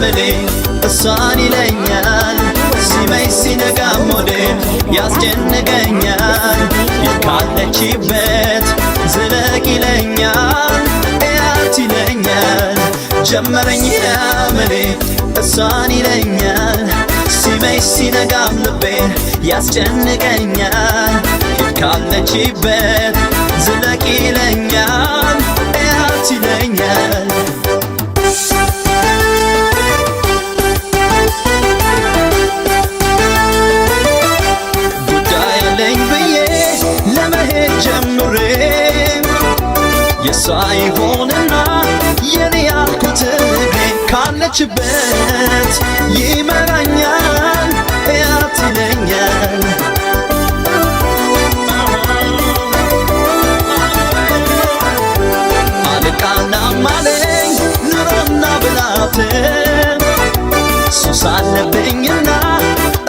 አመሌ እሷን ይለኛል ሲመሽ ሲነጋም ሆዴ ያስጨንቀኛል ካለችበት ዝለቅ ይለኛል እያት ይለኛል ጀመረኝ አመሌ እሷን ይለኛል ሲመሽ ሲነጋም ልቤ ያስጨንቀኛል ካለችበት ዝለቅ ይለኛል እያት ይለኛል ጉዳይ አለኝ ብዬ ለመሄድ ጀምሬ የሷ ይሆንና የኔ ያልኩት እግሬ ካለችበት ይመራኛል እያት ይለኛል አልቃናም አለኝ ኑሮና ብላት ሱስ አለብኝና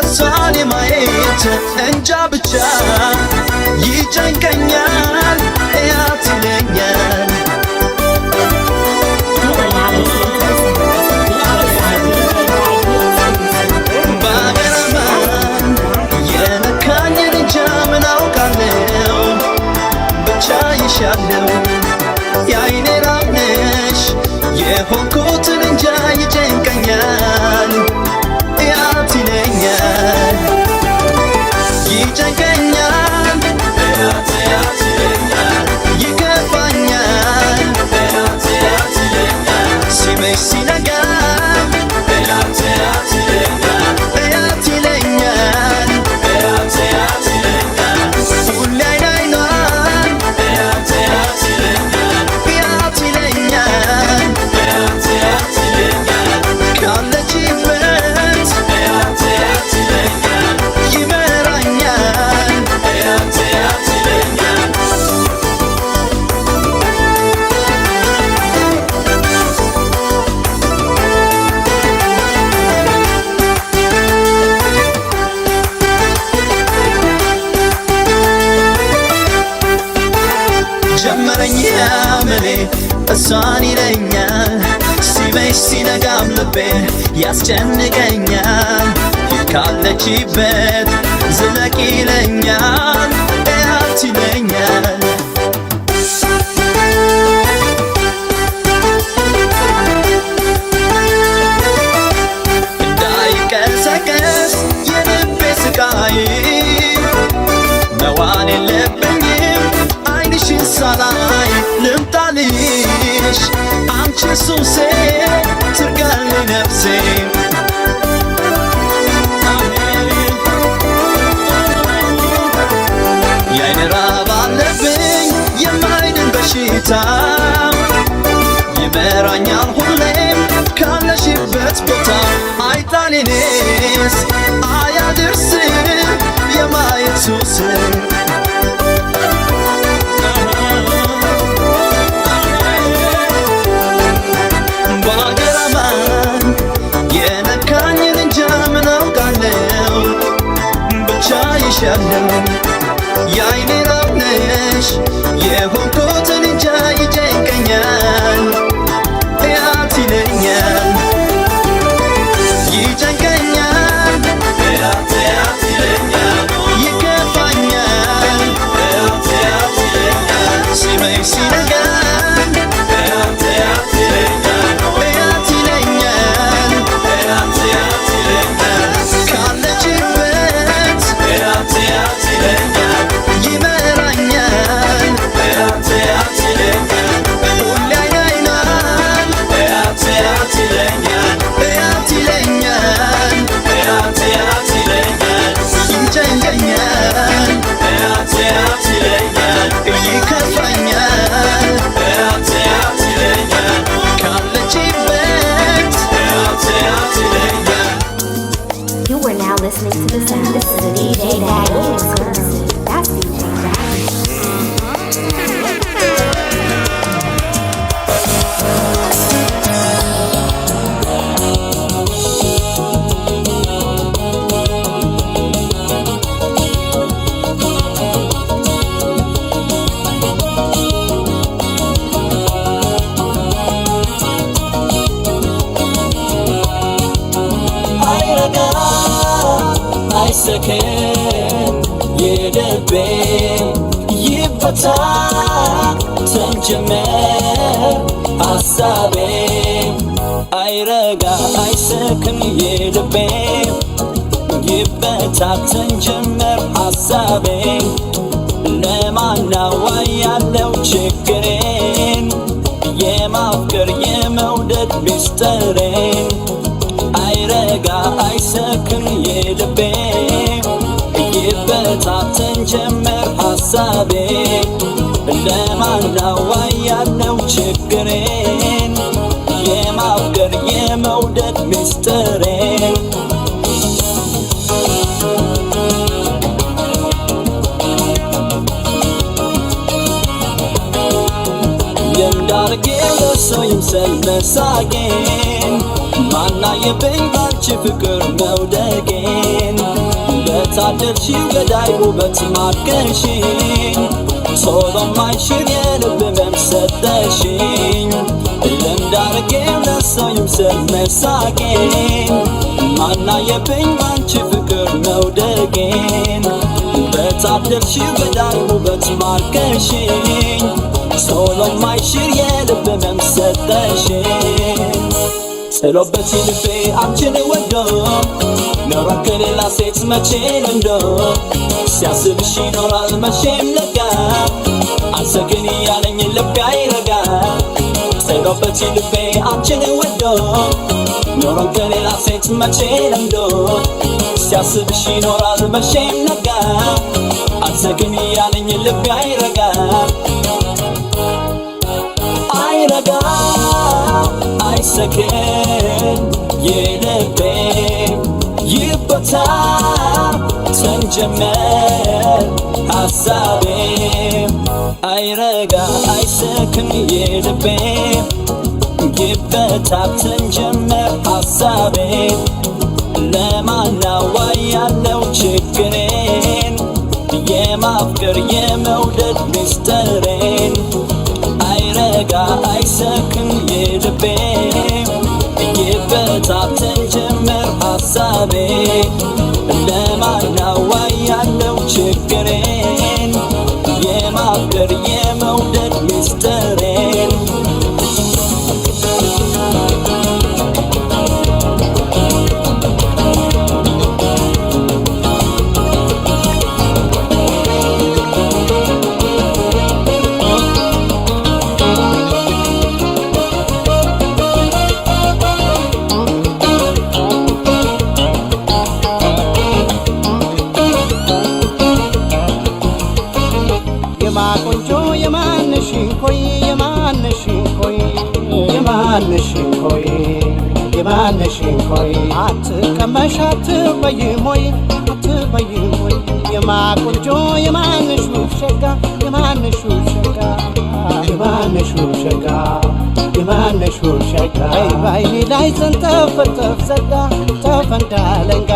እሷን የማየት እንጃ ብቻ ይጨንቀኛል እያት ይለኛል ባገረማን የነካኝን እንጃ ምን አውቃለው ብቻ ይሻለው የአይኔ ራብ ነሽ የሆንኩትን እንጃ ይጨንቀኛል እያት ይለኛል ይጨንቀኛል እያት ይለኛል ይከፋኛል እያት ይለኛል ሲመሽ ሲነጋ እያት ይለኛል እያት ይለኛል እያት ይለኛል ሁሌ አይን አይኗን እያት ይለኛል እያት ይለኛል እያት ይለኛል ካለችበት እያት ይለኛል ይመራኛል እያት ይለኛል ጀመረኝ አመሌ እሷን ይለኛል ሲመሽ ሲነጋም ልቤ ያስጨንቀኛል ካለችበት ዝለቅ ይለኛል እያት ይለኛል እንዳይቀሰቀስ የልቤ ስቃይ መዋል የለብኝም አይንሽን ሳላይ ልምጣልሽ አንቺ ሱሴ ትርጋል ነፍሴ የአይን ራብ አለብኝ የማይድን በሽታ ይመራኛል ሁሌም ካለሽበት ቦታ አይጣልኔስ አያድርስ የማየት ሱስ ባገረማን የነካኝን እንጃ ምን አውቃለው ብቻ ይሻለው የአይኔ ራብ ነሽ የሆንኩትን እንጃ ይጨንቀኛል እያት ይለኛል ይጨንቀኛል እያት ይለኛል ይከፋኛል እያት ይለኛል ሲመሽ ሲነጋ እያት ይለኛል እያት ይለኛል እያት ይለኛል ካለችበት እያት ይለኛል ይመራኛል እያት ይለኛል ሁሌ አይን አይኗን እያት ይለኛል እያት ይለኛል እያት ይለኛል ይጨንቀኛል እያት ይለኛል ይከፋኛል እያት ይለኛል ካለችበት እያት ይለኛል You are now listening to the sound. This is a DJ Daddy exclusive. That's DJ Daddy. አይሰከን የልቤ ይፈታ ተንጀመር ሐሳቤ አይረጋ አይሰከን የልቤ ይፈታ ተንጀመር ሐሳቤ ለማናዋ ያለው ችግሬን የማፍቀር የመውደድ ሚስጥሬን አይረጋ አይሰክን የልቤ ይበታተን ጀመር ሐሳቤ ለማናዋ ያለው ችግሬን የማፍቀር የመውደድ ሚስጥሬን እንዳርጌው ለሰው ይምሰል መሳቄን ማናየብኝ ባንቺ ፍቅር መውደቄን በታደልሽው ገዳይ ውበት ማርከሽኝ ቶሎ ማይሽር የልብ ህመም ሰጠሽኝ እንዳርጌው ለሰው ይምሰል መሳቄን ማናየብኝ ባንቺ ፍቅር መውደቄን በታደልሽው ገዳይ ውበት ማርከሽኝ ቶሎ ማይሽር የልብ ህመም ሰጠሽኝ ጥሎበት ልቤ አንቺን ወዶ ኖሯን ከሌላ ሴት መቼ ለምዶ ሲያስብሽ ይኖራል መቼም ለጋ አንሰክን ያለኝ ልቤ አይረጋ ጥሎበት ልቤ አንቺን ወዶ ኖሯን ከሌላ ሴት መቼ ለምዶ ሲያስብሽ ይኖራል መቼም ለጋ አንሰክን ያለኝ ልቤ አይረጋ አይረጋ አይሰከን የልቤ ይፈታ ተንጀመር ሐሳቤ አይረጋ አይሰከን የልቤ ይፈታ ተንጀመር ሐሳቤ ለማናዋ ያለው ችግሬን የማፍቀር የመውደድ ሚስጥሬን አይረጋ አይሰክን የልቤ ይበታተን ጀመር ሐሳቤ ለማናዋ ያለው ችግሬን የማፍቀር የመውደድ ሚስጥሬን የማነሽን ኮይ አትቀመሽ አትበይም ወይ የማቆንጆ የማነሽ ሸጋ የማነሽ ሸጋ የማነሽ ሸጋ የማነሽ ሸጋ ባይኔ ላይ ዘንጠፈጠፍ ዘጋ ተፈንዳለንጋ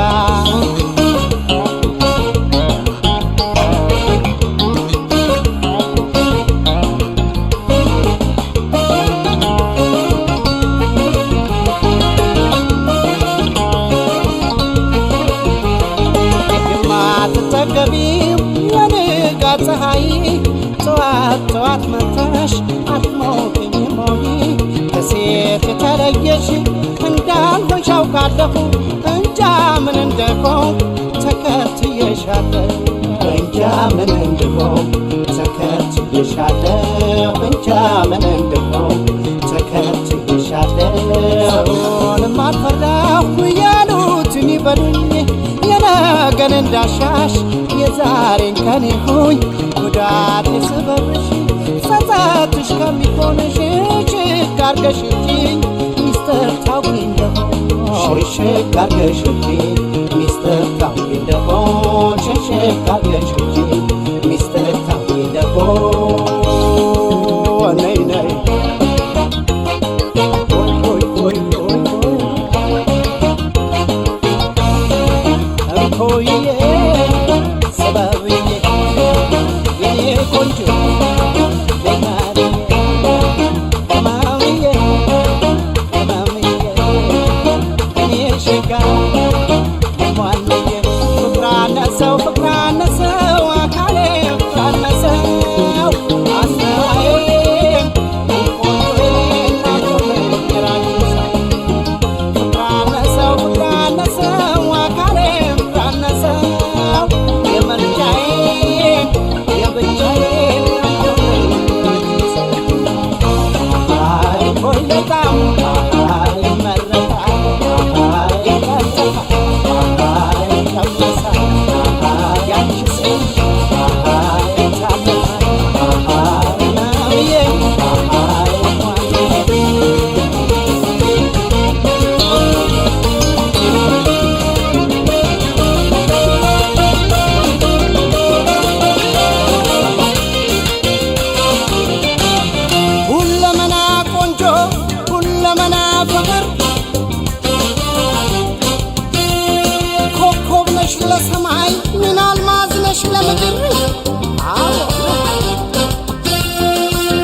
ፀሐይ ጠዋት ጠዋት መጥተሽ አትሞቅኝም ወይ ከሴት የተለየሽ እንዳልሆንሽ አውቃለሁ እንጃ ምን እንደሆንኩ ተከትዬሻለሁ እንጃ ምን እንደሆንኩ ተከትዬሻለሁ እንጃ ምን እንደሆንኩ ተከትዬሻለሁ ሰውንም አልፈራሁ ያሉትን ይበሉኝ የነገን እንዳሻሽ የዛሬን ቀን ይሁኝ ጉዳት ስበብሽ ጸጸትሽ ከሚሆንሽ ሽሽግ አርገሽብኝ ሚስጥር ታውቂ እንደሆን ሽሽግ አርገሽብኝ ሚስጥር ታውቂ እንደሆን ሽሽግ አርገሽብኝ ሚስጥር ታውቂ እንደሆን ነይ ነይ ነሽ ለሰማይ ምን አልማዝ ነሽ ለምድር አዎ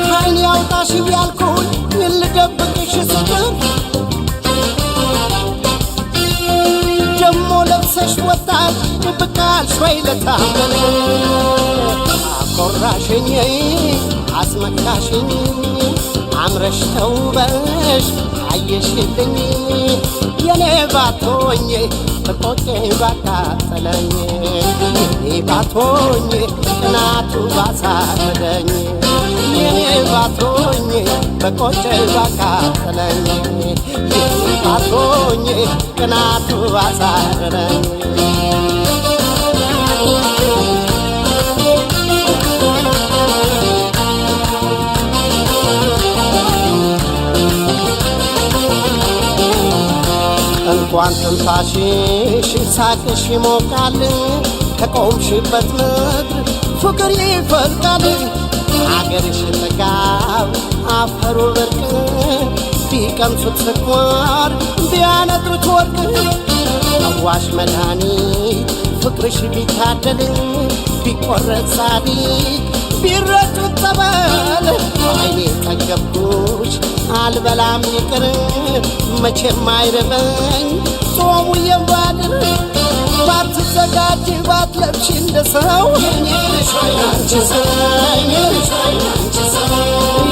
ከዓይን ያውጣሽ እያልኩኝ ምን ልደብቅሽ ስትር ደሞ ለብሰሽ ወጣሽ ብቃልሽ ወይ ለታመን አኮራሽኝ አስመካሽኝ አምረሽ ተውበሽ አየሽልኝ የኔ ባቶኝ ተቆጨኝ ባቃጠለኝ የኔ ባቶኝ ቅናቱ ባሳረደኝ የኔ ባቶኝ በቆጨኝ ባቃጠለኝ የኔ ባቶኝ ቅናቱ ባሳረደኝ እንኳን ትንፋሽሽ ሳቅሽ ይሞቃል ከቆምሽበት ምድር ፍቅር ይፈልቃል አገርሽ ጥጋብ አፈሩ ብርቅ ቢቀምሱት ስኳር ቢያነጥሩት ወርቅ አዋሽ መድኃኒት ፍቅርሽ ቢታደል ቢቆረጥ ጻዲቅ ቢረጩት ጸበል አይኔ ጠገብኩሽ አልበላም ይቅር መቼም አይረበኝ ጾሙ የባድር ባትዘጋጅ ባትለብሽ እንደ ሰው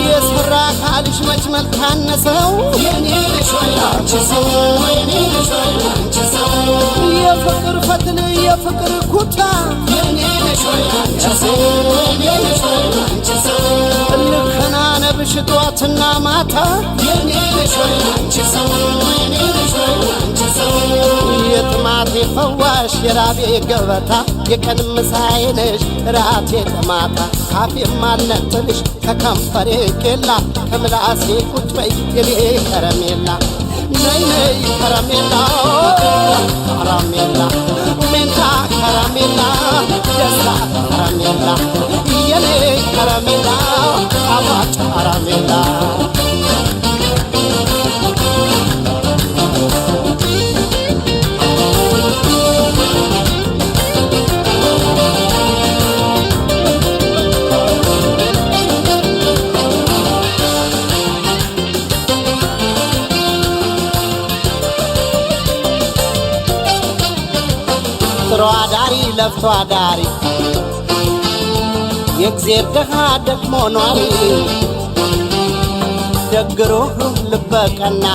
የሰራ ካልሽ መች መልካነሰው የፍቅር ፈትል የፍቅር ኩታ ልከናነብሽ ጧትና ማታ የጥማቴ ፈዋሽ የራቤ ገበታ የቀን ምሳዬ ነሽ ራቴ ለማታ ካፌ ማልነጥልሽ ከከንፈሬ ቄላ ከምላሴ ቁጭ በይ የኔ ከረሜላ ነይ ነይ ከረሜላ ከረሜላ ሜንታ ከረሜላ ደስታ ከረሜላ የኔ ከረሜላ አባጭ ከረሜላ ጥሮ አዳሪ ለፍቶ አዳሪ የእግዜር ደሃ ደግሞ ኗሪ ደግሮህ ልበቀና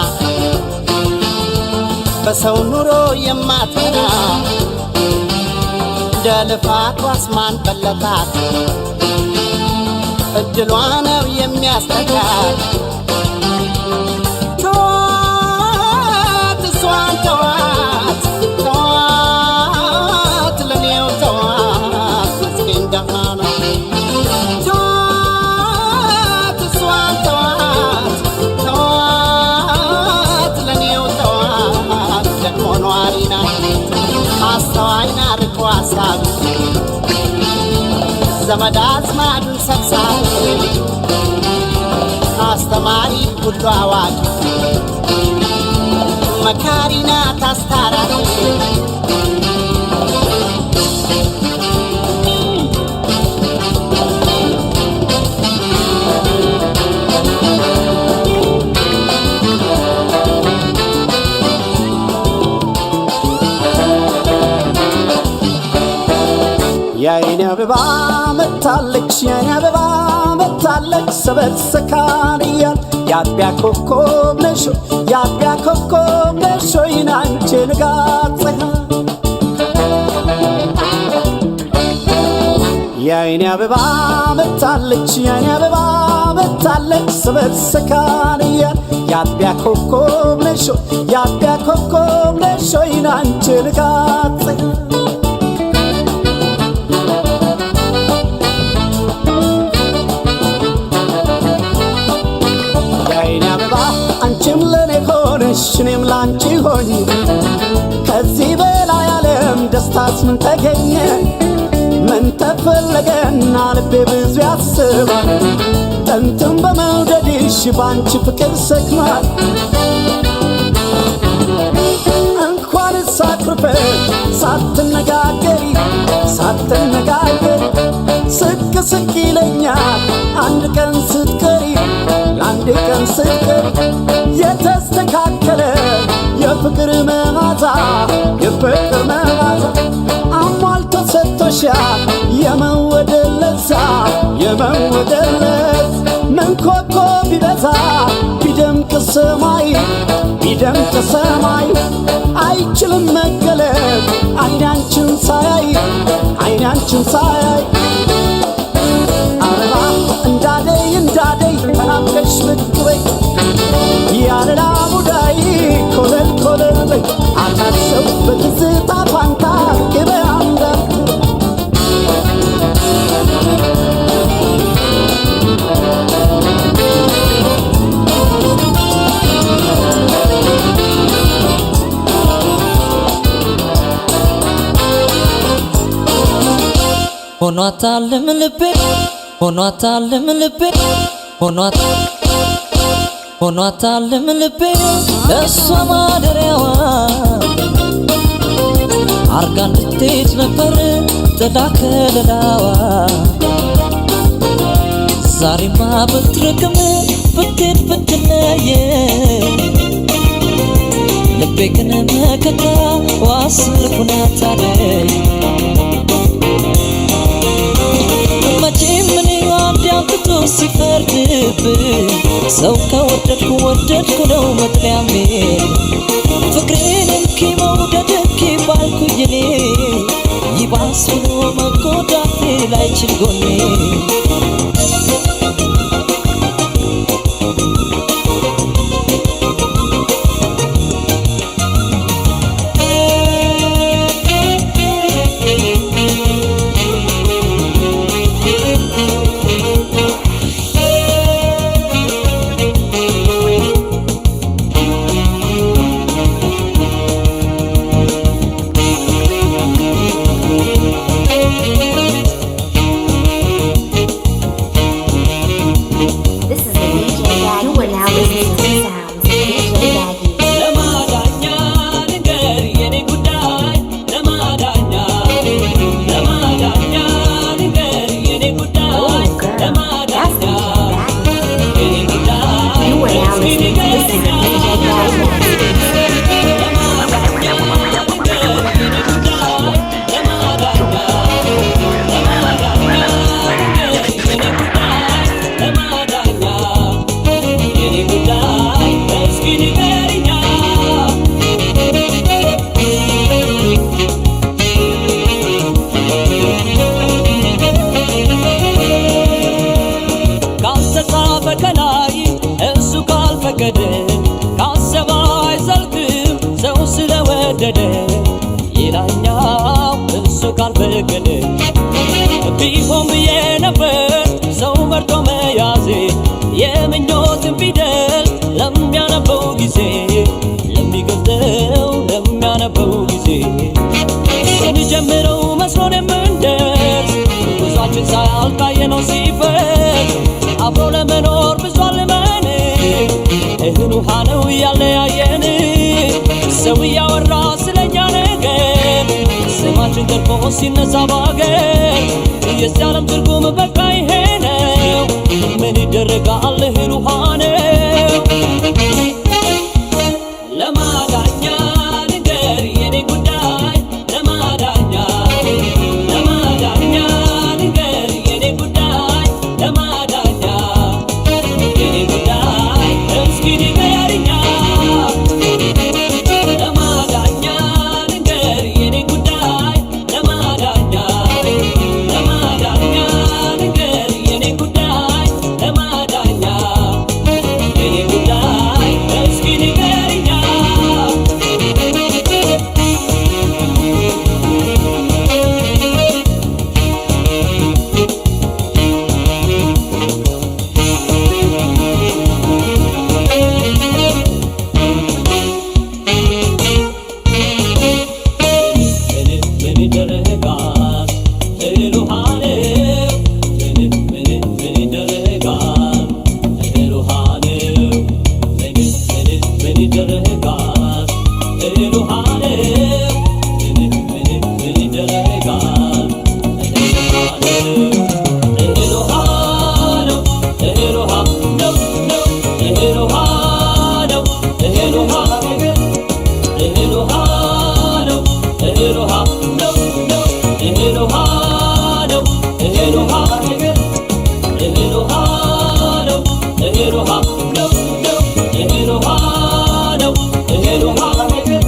በሰው ኑሮ የማትቀና እንደ ልፋቷስ ማን በለጣት እድሏ ነው የሚያስተካት ተዋት እሷን ተዋት ተዋት ለኔው ተዋት ምስኪን ደሃ ነው ተዋት እሷን ተዋት ተዋት ለኔው ተዋት ደግሞ ኗሪ ናት አስተዋይ ናት ርቆ አሳቢ ዘመድ አዝማዱን ሰብሳቢ አስተማሪ ሁሉ አዋቂ መካሪ ናት አስታራቂ የአይኔ አበባ መታለች የአይኔ አበባ መታለች ሰበት ሰካን እያል የአጥቢያ ኮከብ ነሽ የአጥቢያ ኮከብ ነሽ አንቺ ንጋት ፀሐይ የአይኔ አበባ መታለች የአይኔ አበባ መታለች ሰበት ሰካን እያል የአጥቢያ ኮከብ ነሽ የአጥቢያ ኮከብ ነሽ አንቺ ንጋት ፀሐይ አንቺም ለኔ ሆነሽ እኔም ላንቺ ሆኝ ከዚህ በላይ ዓለም ደስታስ ምን ተገኘ ምን ተፈለገና ልቤ ብዙ ያስባል ጥንትም በመውደድሽ ባንቺ ፍቅር ሰክኗል እንኳን ሳትርፈ ሳትነቂ ሳትነጋገሪ ሳትነጋገሪ ስቅ ስቅ ይለኛል አንድ ቀን ስትቀሪ አንድ ቀን ስትቀሪ የተስተካከለ የፍቅር መዓዛ የፍቅር መዓዛ አሟልቶ ሰጥቶሻል የመወደድ ለዛ የመወደድ ለዛ ምን ኮከብ ቢበዛ ቢደምቅ ሰማይ ቢደምቅ ሰማይ አይችልም መገለጥ አይናንችን ሳያይ አይናንችን ሳያይ አበባ እንዳደይ እንዳደይ ተናፍቀሽ ብትበይ ያለላ ሙዳይ ኮለል ኮለል በይ አታሰው በትዝታ ፋንታ ገበያ እንዳት ሆኗታልም ልቤ ሆኗታልም ልቤ ሆኗታልም ልቤ ለእሷ ማደሪያዋ አርጋ እንድትሄድ ነበር ጥላ ከለላዋ ዛሬማ ብትርቅም ብትሄድ ብትለየ ልቤ ግን መከታ ዋስልኩናታለይ መቼም እኔ አንድ አምጥቶ ሲፈርድብኝ ሰው ከወደድኩ ወደድኩ ነው መጥሪያሜ ፍቅሬን እንኪ መውደድ እንኪ ባልኩኝ እኔ ይባስ ብሎ መጎዳቴ ላይችል ጎኔ ቢሆን ብዬ ነበር ሰው መርጦ መያዜ የምኞትን ፊደል ለሚያነበው ጊዜ ለሚያነበው ጊዜ ስንጀምረው መስሎን የምንደርስ ጉዟችን ሳያልቅ አየነው ሲፈስ አብሮ ለመኖር ብዙ አልመን እህል ውሃ ነው ያለያየን ሰው እያወራ ስለኛ ነገር ስማችን ተርፎ ሲነሳ ባገር የዚህ ዓለም ትርጉም በቃ ይሄ ነው ምን ይደረጋል እህል ውሃ ነው ለማዳኛ ንገር የኔ ጉዳይ ለማዳኛ ንገር የኔ ጉዳይ ለማዳኛ የኔ ጉዳይ እስኪ ንገሪኛ ለማዳኛ ንገር የኔ ጉዳይ ለማዳኛ ንገር የኔ ጉዳይ ለማዳኛ እህል ውሃ ነው ነው እህል ውሃ ነው እህል ውሃ ነገር እህል ውሃ ነው እህል ውሃ ነው ነው እህል ውሃ ነው እህል ውሃ ነገር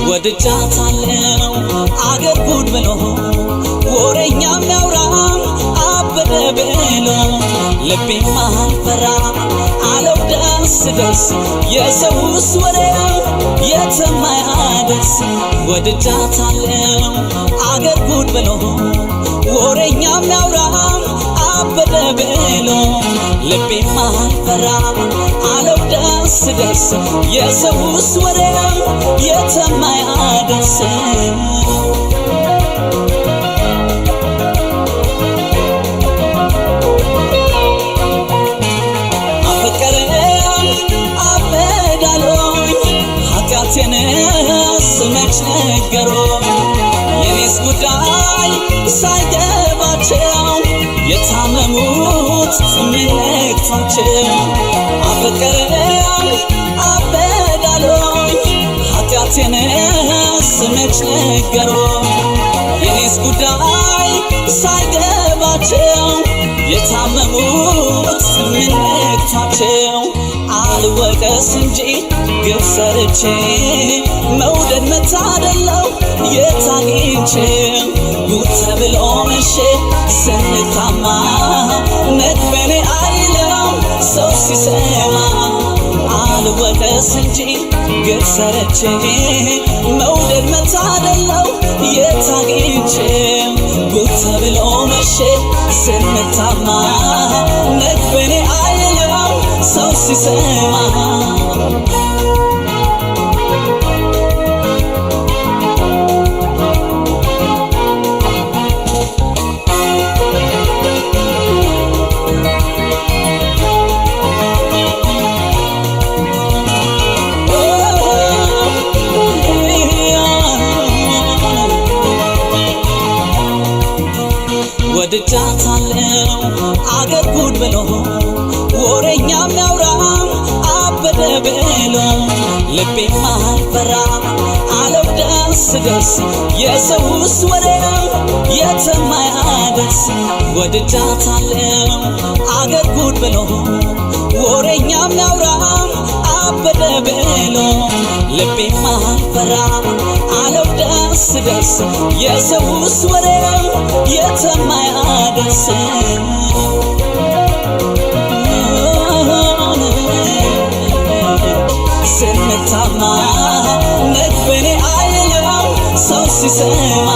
ወድጃታለው አገር ጉድ ብሎ ወሬኛም ያውራም አበደ ብሎ ልቤም አልፈራ አለው ደስ ደስ የሰውስ ወሬው የትም አያደርስ ወድጃታለው አገር ጉድ ብሎ ወሬኛም ያውራም አበደ ብሎ ልቤም አልፈራ አለው ደስ ደስ የሰውስ ወሬው የትም አያደርስ ኃጢአቴንስ መች ነገሮኝ የኔስ ጉዳይ ሳይገባቸው የታመሙት ምን ነክቷቸው አፈቀረኝ አበዳሎኝ ኃጢአቴንስ መች ነገሮኝ የኔስ ጉዳይ ሳይገባቸው የታመሙት ምን ነክቷቸው አልወቀስ እንጂ ግፍ ሰርቼ መውደድ መታደለው የታግኝቼ ጉድ ተብሎ መሼ ስንታማ ነግበኔ አይለው ሰው ሲሰማ አልወቀስ እንጂ ግፍ ሰርቼ መውደድ መታደለው የታግኝቼ ጉድ ተብሎ መሼ ስንታማ ነግበኔ አይለው ሰው ሲሰማ ወድጃታለው አገር ጉድ ብሎ ወሬኛም ያውራም አበደ ብሎ ልቤም አልፈራ አለው ደስ ደስ የሰውስ ወሬው የትም አያደርስ ወድጃታለው አገር ጉድ ብሎ ወሬኛም ያውራም አበደ ብሎ ልቤም አልፈራ አለው ደስ ደስ የሰውስ ወሬው የትም አያደርስ ስንታማ ነግበኔ አይለው ሰው ሲሰማ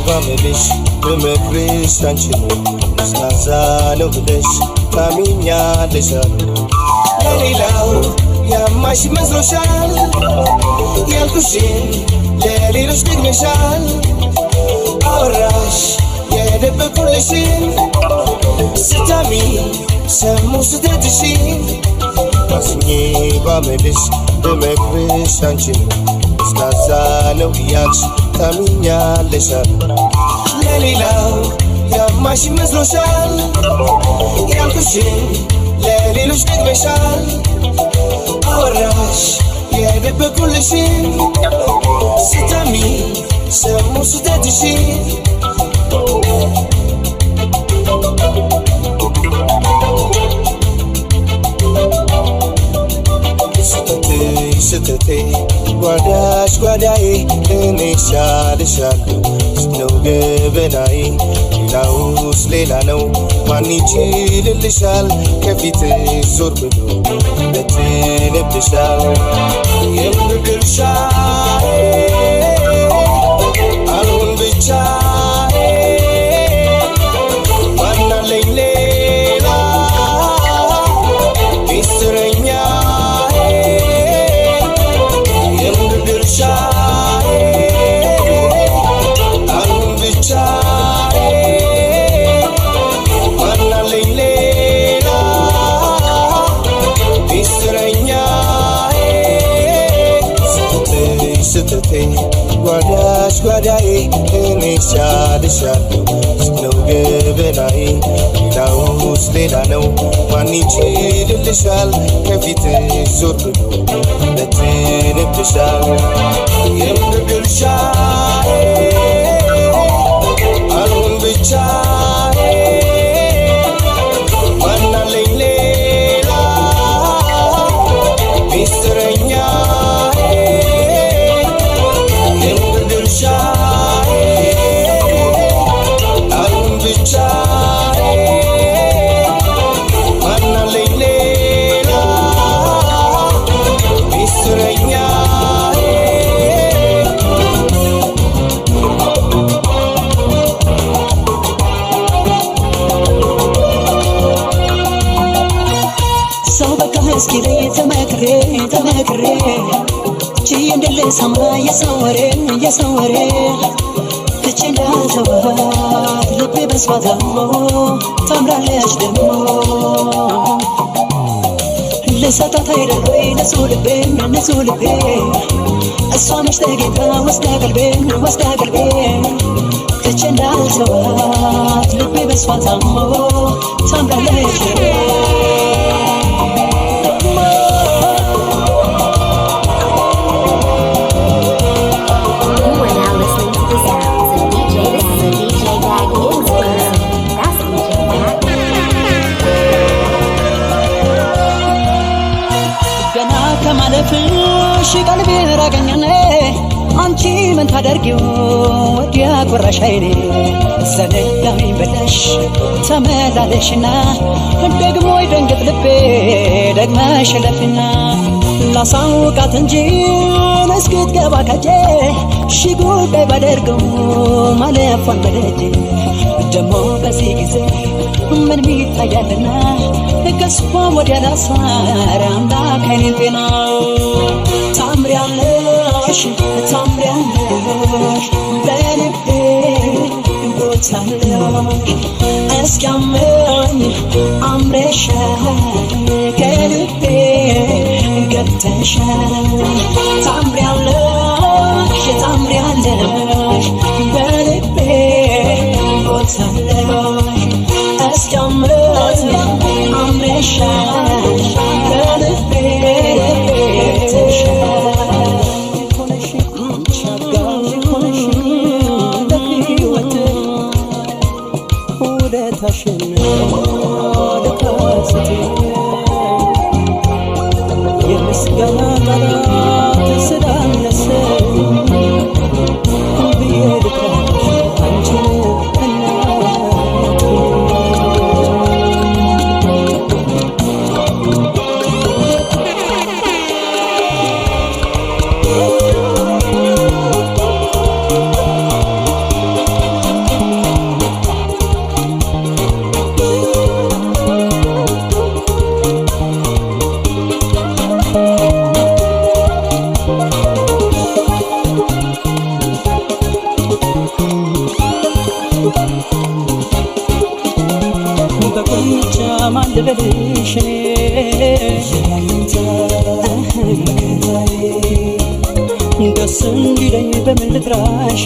ባምልሽ በመክርሽ አንቺን ስናዛ ነው ብለሽ ታሚኛለሽ አሉ ለሌላው ያማሽ መስሎሻል ያልኩሽን ለሌሎች ደግመሻል አወራሽ የደበቁልሽን ስታሚ ሰሙ ስተትሽን አስኜ ባምልሽ በመክርሽ አንቺን ስናዛ ነው እያልሽ ታሚኛለሽ አሉ ለሌላው ያማሽ መስሎሻል ያልኩሽን ለሌሎች ደግመሻል አወራሽ የደበቁልሽን ስታሚ ሰሙ ስተትሽን ስተቴ ጓዳሽ ጓዳዬ እኔ ሻልሻለሁ ነው ገበናዬ ሌላውስ ሌላ ነው ማን ይችልልሻል ከፊትሽ ዞር ብሎ ለትንብሻል የምድር ድርሻዬ አልሆን ብቻዬ ማናለኝ ሌላ ነው ማን ይችልልሻል ከፊትሽ ዞር ብሎ በትንብሻል የምድር ድርሻዬ አልሆን ብቻዬ ማናለኝ ሌላ ሚስጥረኛዬ የምድር ድርሻዬ አልሆን ብቻዬ ማናለኝ ሌላ ሚስጥረኛዬ እስኪሬ ተመክሬ ችዬ እንደልሰማ የሰው ወሬ ትቼ እንዳልተዋት ልቤ በሷ ታሞ ታምራለች ደሞ ልሰጣት አይደል ወይ ንጹህ ልቤ እሷ መች ተገኝታ ወስዳ ቀልቤን ትቼ እንዳልተዋት ልቤ በሷ ታሞ ታምራለች ደሞ ከማለፍሽ ቀልቤ ራቀኛኔ አንቺ ምን ታደርጊው ወዲያ ቆራሽ አይኔ ዘነጋኝ ብለሽ ተመላለሽና ደግሞ ይደንግጥ ልቤ ደግመሽ ለፍና ላሳውቃት እንጂ እስክትገባ ከጄ ሺ ጉዳይ ባደርገው ማለፏን በደጄ ደሞ በዚህ ጊዜ ምን ሚታያልና ከስፋ ወዲያ ላሳር አምላክ አይኔን ጤና ታምሪያለሽ በልቤ ቦታለሽ እስኪያመኝ አምረሻል ከልቤ ገብተሻል ታምሪያለሽ በልቤ ቦታለሽ እስኪያመኝ አምረሻል ከልቤ ገብተሻል ውለታሽን ልካስቴ የምስጋና ቃላት ስላነሰኝ ብዬ ልካሽ አንቺን እናቴ ማን ልበልሽ ደስ እንዲለኝ በምን ልጥራሽ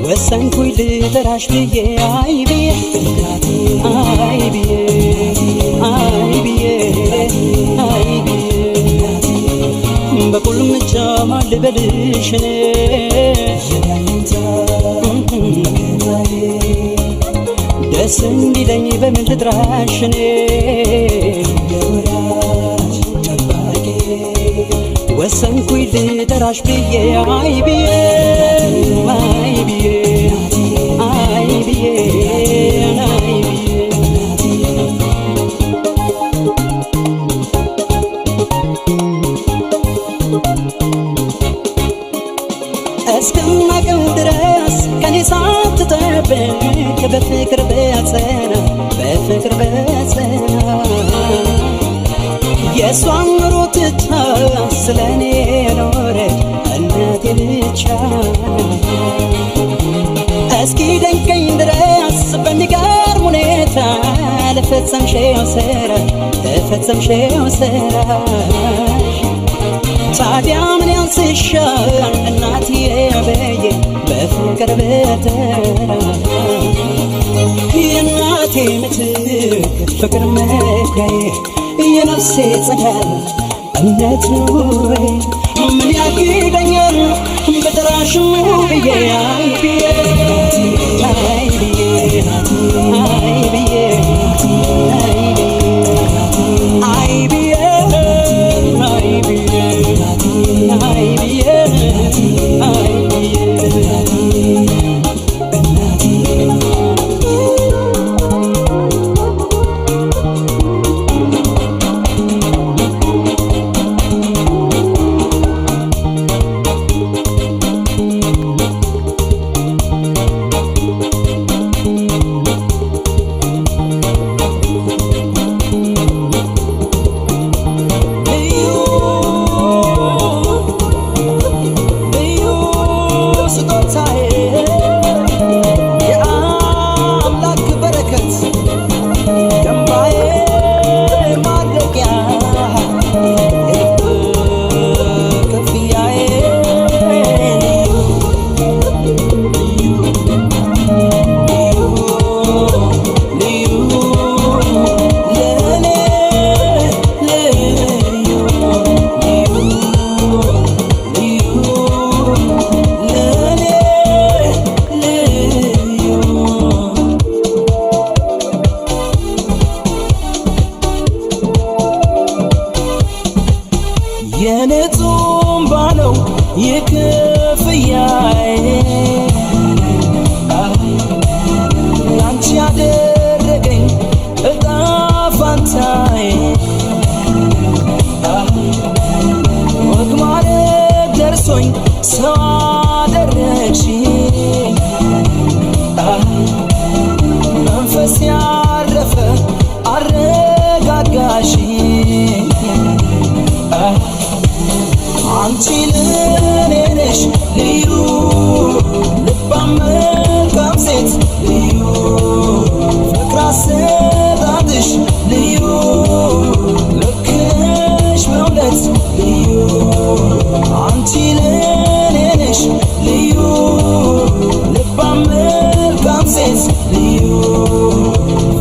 ወሰንኩኝ ልጠራሽ ብዬ አይ ብዬ በቁልምጫ ማን ልበልሽ ደስ እንዲለኝ በምን ልጥራሽ ወሰንኩኝ ልጠራሽ ብዬ አይ ብዬ እስከማቀው ድረስ ከኔ ሳትጠብቅ በፍቅር በጸና የሷን ኑሮ ትታ ስለኔ ኖረች እናቴ ብቻ እስኪ ደንቀኝ ድረስ በሚገርም ሁኔታ ለፈጸምሽው ስራሽ ታዲያ ምን ያንስሻል እናትዬ በዬ ቀረበተራ የእናቴ ምትክ ፍቅር መኩሪያዬ የነፍሴ ጸዳል እምነት ኑሮዬ ምን ያግደኛል በጠራሽው ብዬ አይ ብዬ አይ ብዬ አይ ብዬ አይ ብዬ አይ ብዬ አይ ብዬ አይ የነጹም ባለው ይክፍያዬ ላንቺ ያደረገኝ እጣ ፋንታዬ ወግ ማዕረግ ደርሶኝ ሰው አደረግሽኝ መንፈስ ያረፈ አረጋጋሽኝ አንቺ ለኔ ነሽ ልዩ ልባም መልካም ሴት ልዩ ፍቅር አሰጣጥሽ ልዩ ልክ ነሽ በእውነት ልዩ አንቺ ለኔ ነሽ ልዩ ልባም መልካም ሴት ልዩ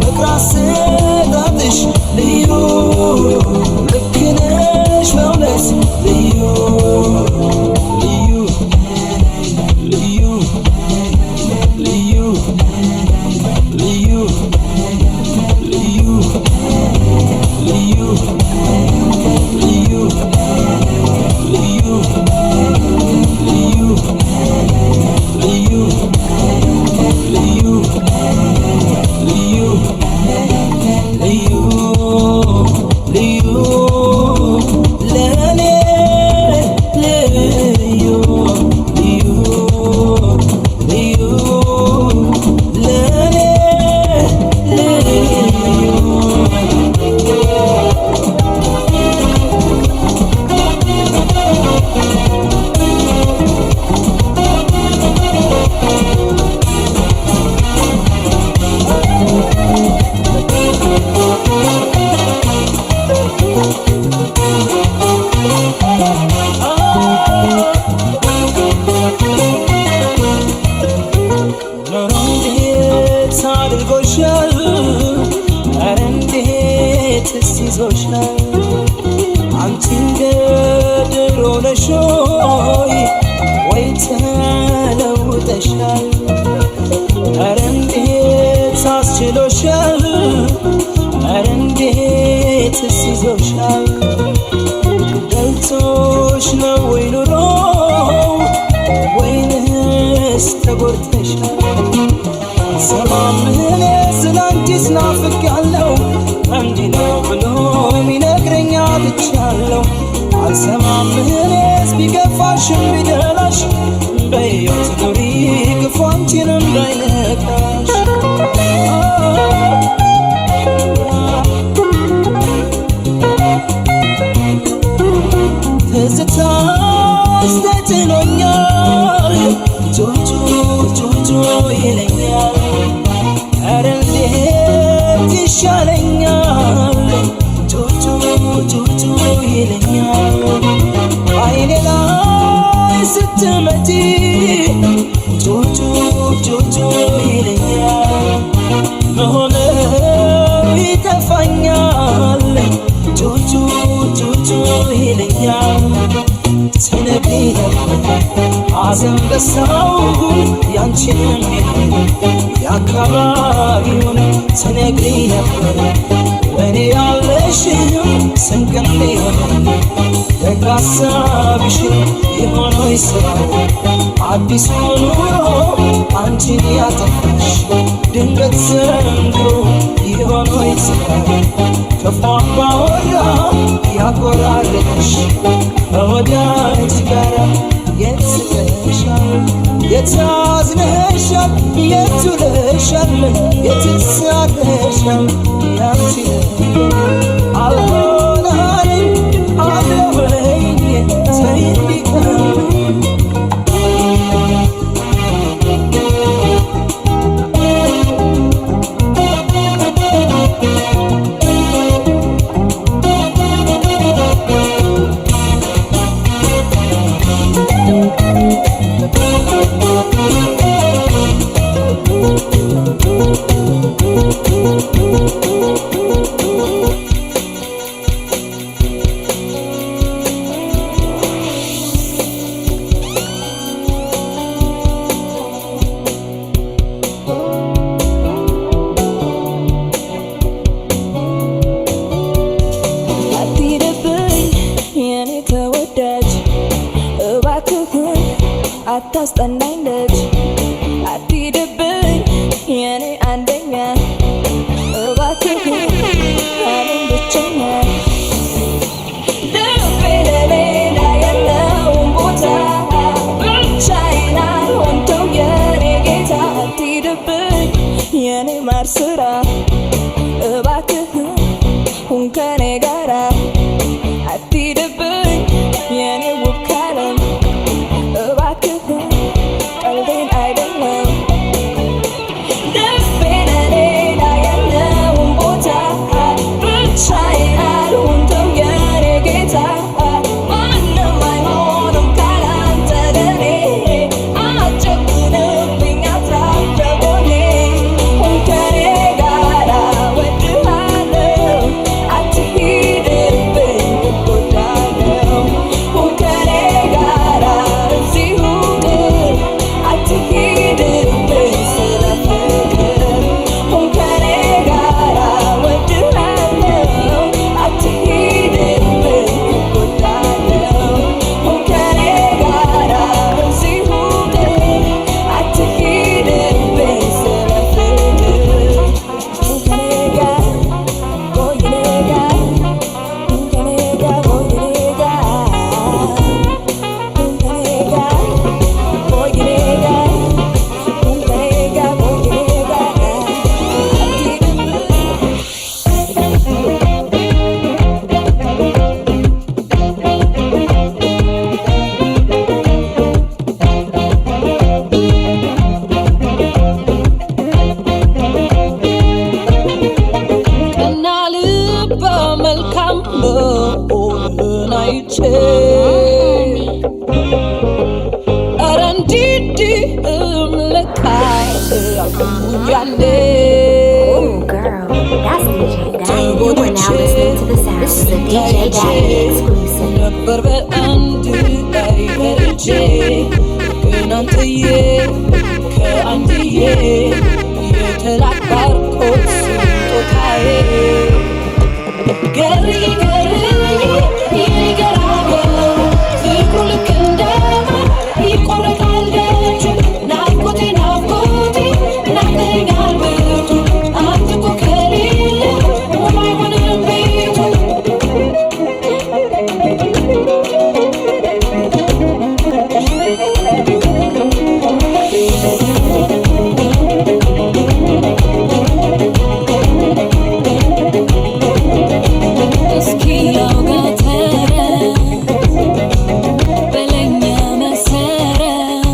ፍቅር አሰጣጥሽ ልዩ ልክ ነሽ በእውነት ልዩ ልዩ ልዩ ልዩ ልዩ ልዩ ልዩ ልዩ ልዩ ልዩ ልዩ ልዩ ልዩ ልዩ ልዩ ለኔ ልዩ ልዩ ልዩ ለኔ ልዩ ኖሮ እንዴት አድርጎሻል ኧረ እንዴትስ ይዞሻል አንቺ እንደ ድሮ ነሽ ወይ ተለውጠሻል ኧረ እንዴት አስችሎሻል ኧረ እንዴትስ ይዞሻል ደልቶሽ ነው ወይ ኑሮ ወይንስ ተጎድተሻል ሰማም እኔ ስላንቺስ ናፍቄያለሁ እንዲህ ነው ብሎ ሚነግረኝ አጥቻለሁ አልሰማም እኔስ ቢከፋሽም ቢደላሽ በሕይወት ኑሪ ክፉ አንቺን እንዳይነካሽ ትዝታሽ ተጭኖኛል ጆጆ ጆጆ ይለኛል ኧረ እንዴት ይሻለኛል ጆጆ ጆጆ ይለኛል አይኔ ላይ ስትመጪ ጆጆ ሐዘን በሳውን ያንቺን የአካባቢውን ትነግሪኝ ነበር እኔ ያለሽን ስንቅን ሊሆን ደግ ሐሳብሽን የሆነው ስራው አዲሱ ኑሮ አንቺን ያጠፋሽ ድንገት ዘንድሮ የሆነው ስራው ክፉ አባወራ ያቆራረጠሽ ከወዳጅ ጋራ የት ስቀሻል የት አዝነሻል የት ውለሻል የት ሳለሻል ያንቺ አልሆናለኝ አለወይኔ ተይኝ ቢቀር አታስጠናኝ ልጅ አትሂድብኝ የኔ አንደኛ እባክህን እኔን ብቸኛ ልቤ ለሌላ የለውም ቦታ ብቻዬን አልሆንተው የኔ ጌታ አትሂድብኝ የኔ ማር ስራ እባክህን ሁን ከኔ ጋራ አትሂድብኝ የኔ ውብ ካለም ቀልቤን አይደለም ልቤ ለሌላ የለውም ቦታ ብቻዬን አልሆንተው የኔ ጌታ ማንም አይሆንም ካላንተ ለኔ አትጨክንብኝ አትራቅ ከጎኔ ሁን ከኔ ጋራ እወድሃለሁ አትሂድብኝ እጎዳለሁ ሁን ከኔ ጋራ እዚሁ አትሂድብኝ ስለ ፍቅር ሁን ከኔ ጋራ እወድሃለሁ አትሂድብኝ እጎዳለሁ ሁን ከኔ ጋራ እዚሁ አትሂድብኝ ስለ ፍቅር ሁን ከኔ ጋር ቆይ እኔ ጋር ሁን ከኔ ጋር ቆይ እኔ ጋር ሁን ከኔ ጋር ቆይ እኔ ጋር ሁን ከኔ ጋር ቆይ እኔ ጋር ቀና ልበ መልካም መሆንህን አይቼ ኧረ እንዲህም ለካ አልኩኝ ያኔ Ooh, girl, that's DJ Daddy. You are now listening to the sound. This is a DJ Daddy exclusive. ነበር በአንድ ላይ ፈርቼ ግን አንተዬ ከአንድዬ የተላባርኮት ስጦታዬ ገሪ ገሪ ይገራገር ፍቅሩ ልክ እንደማ ይቆረጣል ደጁ ናፍቆቴ ናፍቆቴ ናፍቀኸኛል ብርቱ አንተ እኮ ከሌለ ውብ አይሆንም ቤቱ እስኪ ያውጋ ተረት በለኛ መሰረት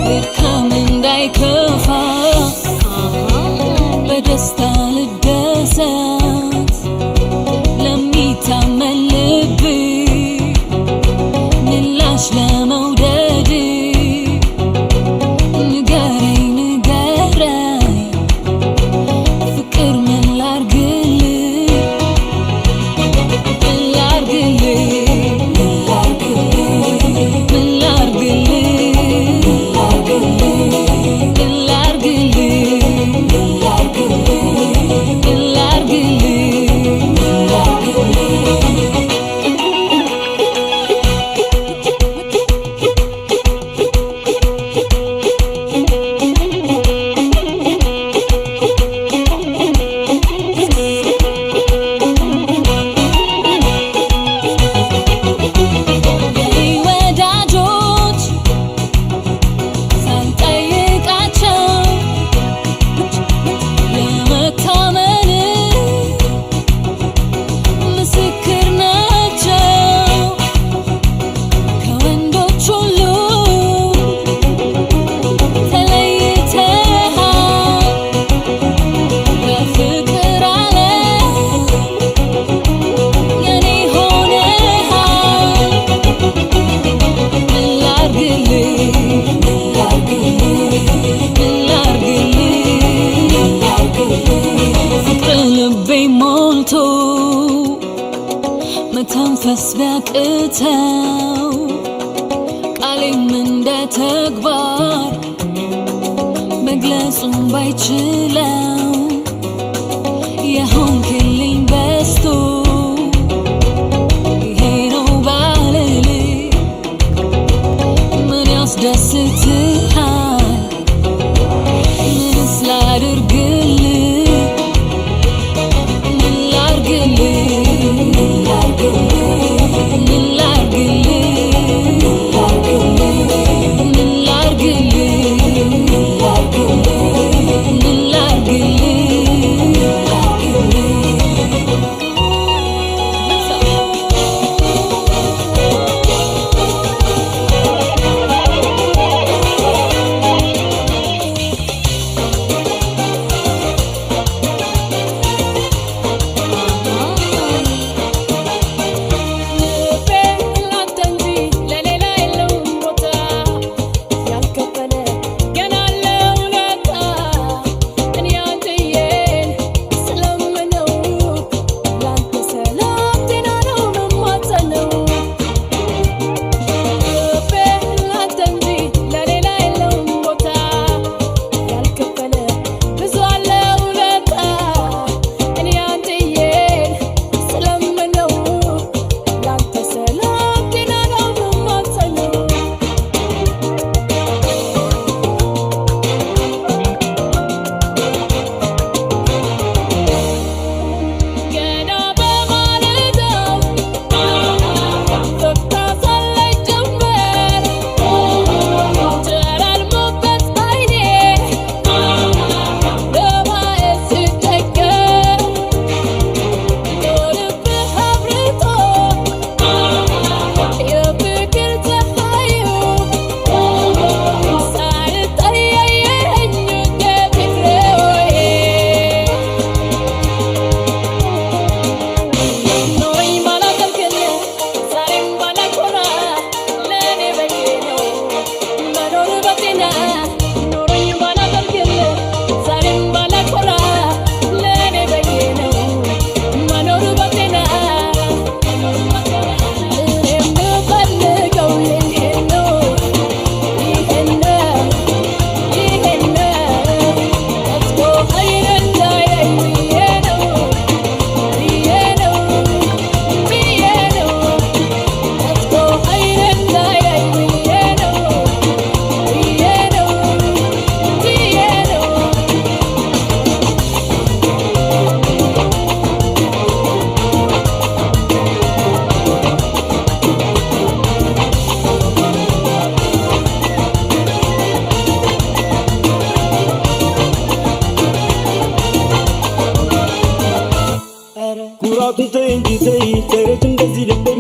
ድካም እንዳይከፋ በደስታ ልደሰት ለሚታመን ልብ ምላሽ ለመውደድ ንገረኝ ንገረኝ ፍቅር ምን ላርግልህ ምን ላርግልህ ምን ላርግልህ መንፈስ ቢያቅተው ቃሌም እንደ ተግባር መግለጹን ባይችለው የሆንክልኝ በስቶ ይሄ ነው ባልል ምን ያስደስትሃል? ምንስ ላድርግልህ? ምን ላድርግልህ? ምን ላድርግልህ? ምን ላድርግልህ? ምን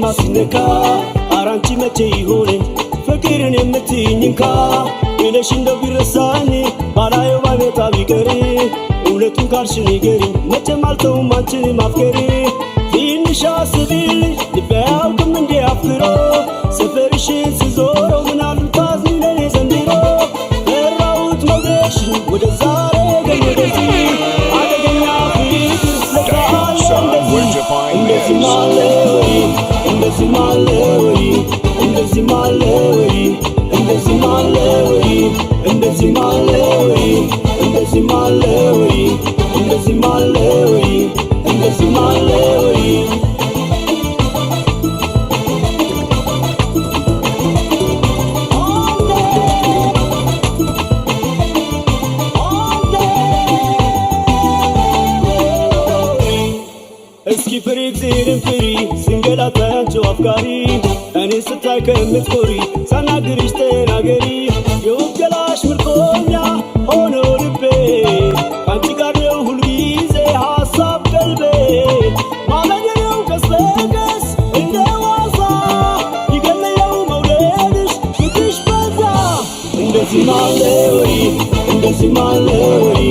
ማስነካ አራንቺ መቼ ይሆን ፍቅርን የምትይኝንካ ብለሽ እንደው ቢረሳኝ ባላየው ባይመጣ ቢቀር እውነቱን ካልሽ ንገሪኝ መቼም አልተውም አንቺን ማፍቀር ትንሽ አስቢልኝ ልቤ አያውቅም እንዴ አፍቅሮ ሰፈርሽን ስዞረው ምን አሉ ታዝኝ ለኔ ዘንድሮ ፈራሁት መውደድሽን ወደዛ አረገኝ ወደዚህ አደገኛ ፍቅር እንደዚህ ማለ ወይ እንደዚህ ማለ ወይ እንደዚህ ማለ ወይ እንደዚህ ማለ ወይ እንደዚህ ማለ ወይ እንደዚህ ማለ ወይ እንደዚህ ማለ ወይ እንደዚህ ማለ ወይ እስኪ ፍሪ እግዚአብሔርን ፍሪ ስንገላታ ያንቺው አፍቃሪ እኔ ስታይ ከምትኮሪ ሳናግርሽ ተናገሪ የውገላሽ ምርኮኛ ሆኖ ልቤ ከአንቺ ጋር ነው ሁልጊዜ ሀሳብ ቀልቤ ማመኔው ቀስ በቀስ እንደ ዋዛ ይገለየው መውደድሽ ፍቅርሽ በዛ እንደዚህ ማለ ወይ እንደዚህ ማለ ወይ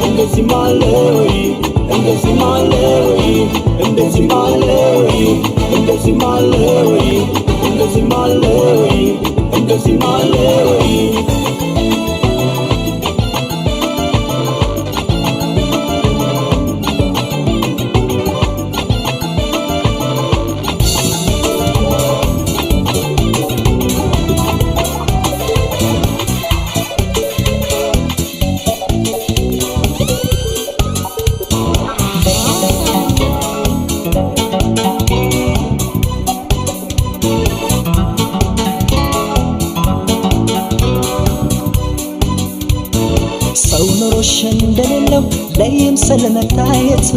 እንደዚህ ማለ ወይ እንደዚህ ማለ ወይ እንደዚህ ማለ ወይ እንደዚህ ማለ ወይ እንደዚህ ማለ ወይ እንደዚህ ማለ ወይ ኑሮሽ እንደሌለው ለይምሰል መታየቱ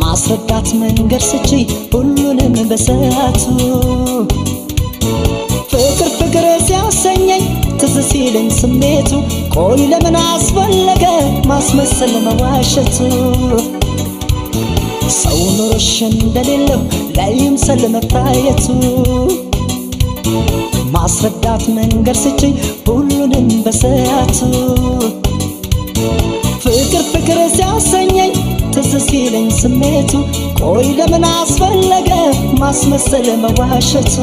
ማስረዳት መንገድ ስቺ ሁሉንም በሰዓቱ ፍቅር ፍቅር ሲያሰኘኝ ትዝ ሲለኝ ስሜቱ ቆይ ለምን አስፈለገ ማስመሰል መዋሸቱ ሰው ኑሮሽ እንደሌለው ለይምሰል መታየቱ ማስረዳት መንገድ ስቺ ሁሉንም በሰዓቱ ፍቅር ፍቅር ሲያሰኘኝ ትዝ ሲለኝ ስሜቱ ቆይ ለምን አስፈለገ ማስመሰል መዋሸቱ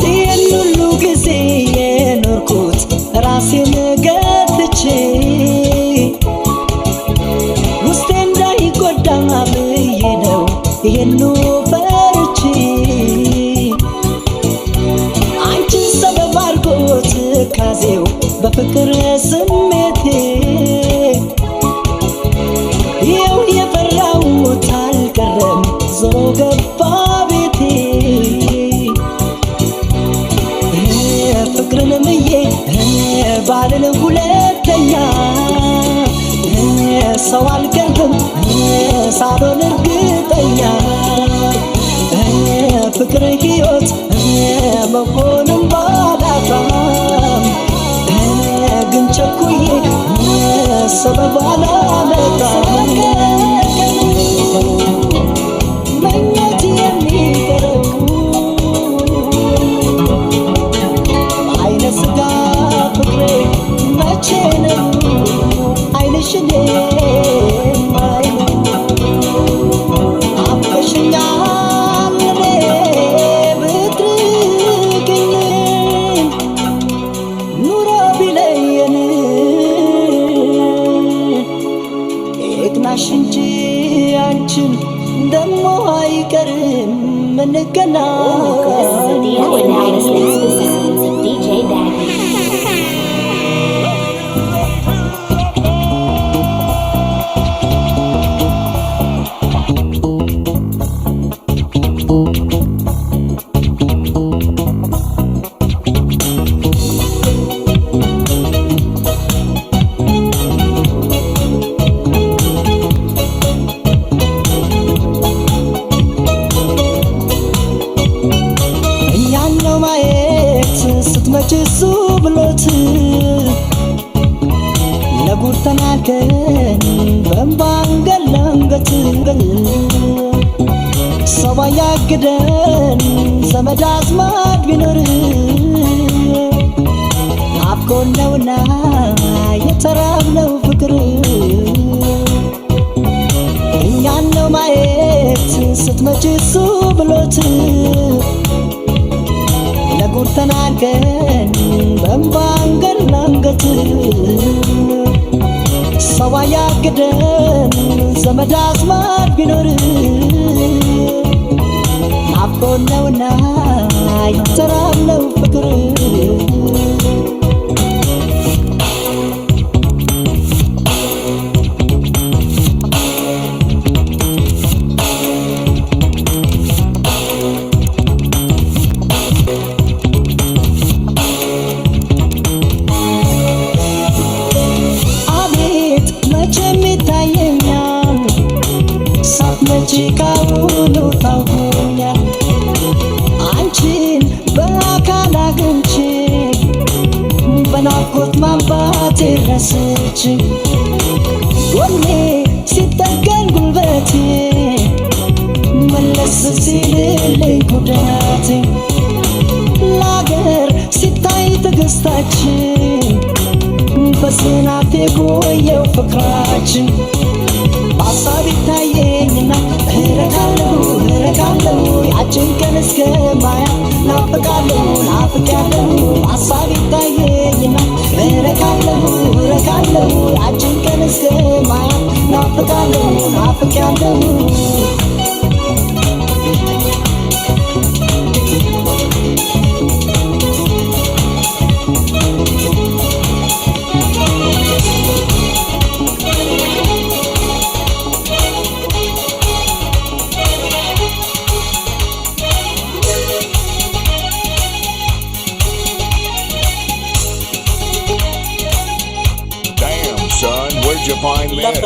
ይህን ሁሉ ጊዜ የኖርኩት ራሴን ገትቼ ውስጤ እንዳይጎዳ ብዬ ነው ይህኑ ፈርቼ አንቺን ሰበብ አድርጎት ካዜው በፍቅር ስሜቴ ይኸው የፈራሁት አልቀረም ዞሮ ገባ ቤቴ ፍቅርን ምዬ ባልን ሁለተኛ ሰው አልቀርብም ሳልሆን እርግጠኛ ፍቅር ሕይወት መሆንም ባላጣም ግን ቸኩዬ ሰበብ አላመጣም መኘት የሚቀረው አይነ ስጋ ፍቅሬ መቼ ነው አይንሽን ማይ አፍቀሽኛል እኔ ብትርቅኝ ኑሮ ቢለየን ይቅናሽ እንጂ አንቺን ደሞ አይቀርም እንገናኝ You are now listening to the sounds of DJ Daddy. እኛን ነው ማየት ስትመጪ እሱ ብሎት ለጉድ ተናገን በእንባ አንገት ሰው ባያግደን ዘመድ አዝማድ ቢኖር ናፍቆን ነውና የተራብነው ፍቅር እኛን ነው ማየት ስትመጪ እሱ ብሎት ለጉድ ተናገን በእንባ አንገት ሰው አያግደን ዘመድ አዝማድ ቢኖር ናፍቆን ነውና የተራብነው ፍቅር አቤት መቼም ይታየኛል ሳትመጪ ካሁኑ ታውቆኛል አንቺን በአካል አግኝቼ በናፍቆት ማንባቴ ረስቼ ጎኔ ሲጠገን ጉልበቴ መለስ ሲልልኝ ጉዳቴ ለአገር ሲታይ ትዕግስታችን በዝናብ የቆየው ፍቅራችን በሀሳብ ይታየኝና እረካለሁ ያችን ቀን እስከማያ ናፍቃለሁ በሀሳብ ይታየኝና እረካለሁ ያችን ቀን እስከማያ ናፍቃለሁ Japine Mix.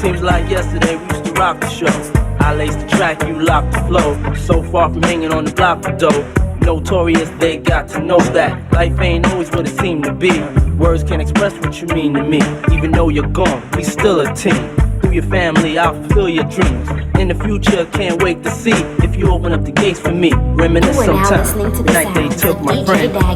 Seems like yesterday we used to rock the show. I laced the track, you locked the flow. So far from hanging on the block of dough. Notorious, they got to know that life ain't always what it seemed to be. Words can't express what you mean to me. Even though you're gone, we still a team. Through your family, I'll fulfill your dreams. In the future, can't wait to see if you open up the gates for me. Reminisce You are now sometime. listening to The the night they sounds took of my DJ friend. Daggy.